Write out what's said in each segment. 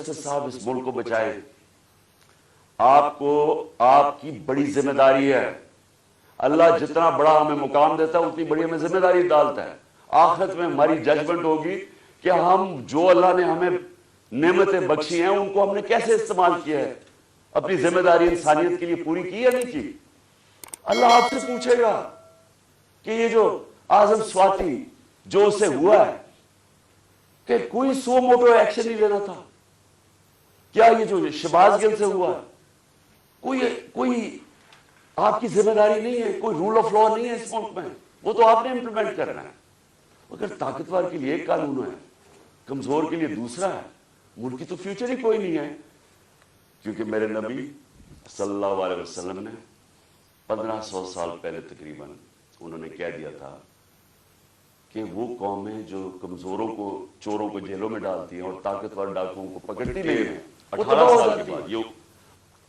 Justice साहब इस मुल्क को बचाए। आपको आपकी बड़ी जिम्मेदारी है। अल्लाह जितना बड़ा हमें मुकाम देता है उतनी बड़ी हमें जिम्मेदारी डालता है। आखिरत में हमारी जजमेंट होगी कि हम जो अल्लाह ने हमें नेमतें बख्शी हैं उनको हमने कैसे इस्तेमाल किया है, अपनी जिम्मेदारी इंसानियत के लिए पूरी की या नहीं की। अल्लाह आपसे पूछेगा कि ये जो आजम स्वाति जो उससे हुआ है कि कोई सो मोटो एक्शन नहीं लेना था, क्या ये जो शहबाज गिल से हुआ है कोई आपकी जिम्मेदारी नहीं है, कोई रूल ऑफ लॉ नहीं है इस मुल्क में, वो तो आपने इंप्लीमेंट करना है। अगर ताकतवर के लिए एक कानून है, कमजोर के लिए दूसरा है, मुल्क की तो फ्यूचर ही कोई नहीं है। क्योंकि मेरे नबी सल्लल्लाहु अलैहि वसल्लम ने 1500 साल पहले तकरीबन उन्होंने कह दिया था कि वो कौमें जो कमजोरों को, चोरों को जेलों में डालती हैं और ताकतवर डाकुओं को पकड़ती नहीं है, 18 साल के बाद, ये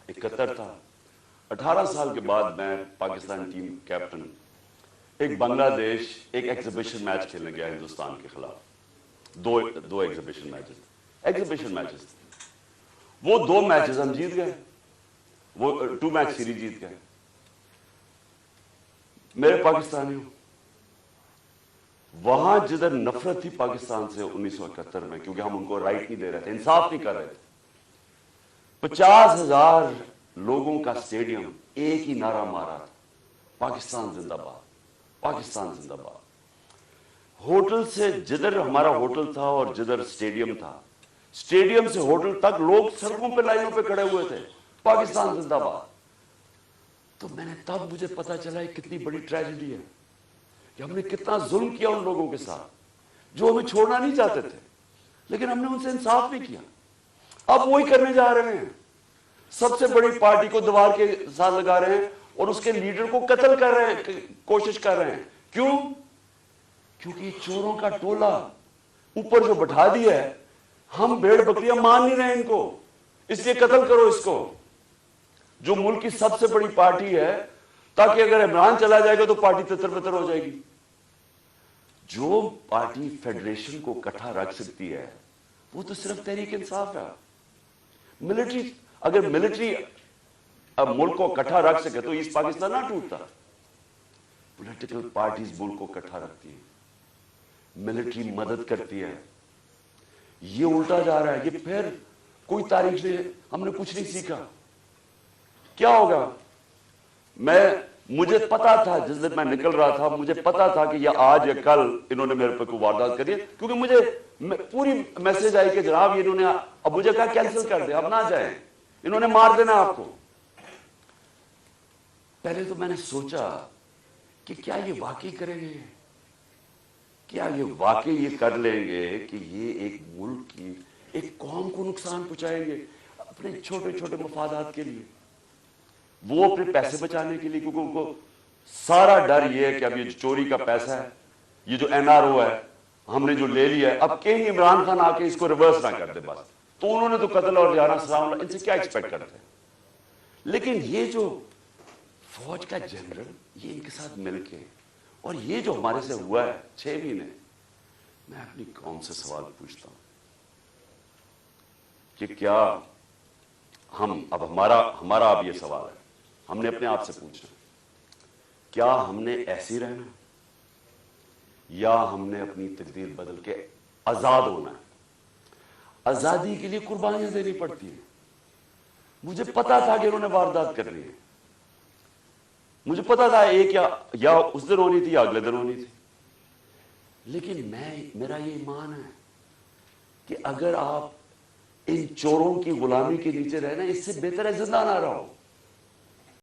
71 था, 18 साल के बाद मैं पाकिस्तान टीम कैप्टन एक बांग्लादेश एक एग्जीबिशन मैच खेलने गया हिंदुस्तान के खिलाफ। दो एग्जीबिशन मैचेस वो 2 मैचेस हम जीत गए, वो 2 मैच सीरीज जीत गए। मेरे पाकिस्तानियों, वहां जिधर नफरत थी पाकिस्तान से 1971 में, क्योंकि हम उनको राइट नहीं दे रहे थे, इंसाफ नहीं कर रहे थे, 50,000 लोगों का स्टेडियम एक ही नारा मारा था, पाकिस्तान जिंदाबाद, पाकिस्तान जिंदाबाद। होटल से, जिधर हमारा होटल था और जिधर स्टेडियम था, स्टेडियम से होटल तक लोग सड़कों पे लाइनों पे खड़े हुए थे, पाकिस्तान जिंदाबाद। तो मैंने तब मुझे पता चला कितनी बड़ी ट्रेजेडी है कि हमने कितना जुल्म किया उन लोगों के साथ जो हमें छोड़ना नहीं चाहते थे, लेकिन हमने उनसे इंसाफ नहीं किया। अब वही करने जा रहे हैं, सबसे बड़ी पार्टी को दीवार के साथ लगा रहे हैं और उसके लीडर को कत्ल कर रहे हैं, कोशिश कर रहे हैं। क्यों? क्योंकि चोरों का टोला ऊपर जो बैठा दिया है, हम भेड़ बकरियां मान नहीं रहे इनको, इसलिए कत्ल करो इसको, जो मुल्क की सबसे बड़ी पार्टी है, ताकि अगर इमरान चला जाएगा तो पार्टी तितर बितर हो जाएगी। जो पार्टी फेडरेशन को इकट्ठा रख सकती है वो तो सिर्फ तहरीक इंसाफ है। मिलिट्री, अगर मिलिट्री अब मुल्क को इकट्ठा रख सके तो ईस्ट पाकिस्तान ना टूटता। पॉलिटिकल पार्टीज मुल्क को इकट्ठा रखती है, मिलिट्री मदद करती है। ये उल्टा जा रहा है, ये फिर कोई तारीख से हमने कुछ नहीं सीखा। क्या होगा? मुझे पता था जिस दिन मैं निकल रहा था, मुझे पता था कि या आज या कल इन्होंने मेरे पर कोई वारदात करी है, क्योंकि मुझे पूरी मैसेज आई कि जनाब इन्होंने, अब मुझे कहा कैंसिल कर दे, अब ना जाए, इन्होंने मार देना आपको। पहले तो मैंने सोचा कि क्या ये वाकई करेंगे, क्या ये वाकई ये कर लेंगे कि ये एक मुल्क की, एक कौम को नुकसान पहुंचाएंगे अपने छोटे छोटे मफादात के लिए, वो अपने पैसे बचाने के लिए, क्योंकि उनको सारा डर ये है कि अब ये चोरी का पैसा है, ये जो एनआरओ है हमने जो ले लिया है, अब कहीं इमरान खान आके इसको रिवर्स ना कर दे बस, तो उन्होंने तो कत्ल और जाना सलाम, इनसे क्या एक्सपेक्ट करते हैं। लेकिन ये जो फौज का जनरल, ये इनके साथ मिलके, और ये जो हमारे से हुआ है 6 महीने, मैं अपनी कौम से सवाल पूछता हूं कि क्या हम, अब हमारा अब ये सवाल है, हमने अपने आप से पूछना, क्या हमने ऐसे रहना या हमने अपनी तकदीर बदल के आजाद होना है? आजादी के लिए कुर्बानियां देनी पड़ती हैं। मुझे पता था कि इन्होंने वारदात करनी है, मुझे पता था एक या उस दिन होनी थी या अगले दिन होनी थी, लेकिन मेरा ये ईमान है कि अगर आप इन चोरों की गुलामी के नीचे रहना, इससे बेहतर है जिंदा ना रहो।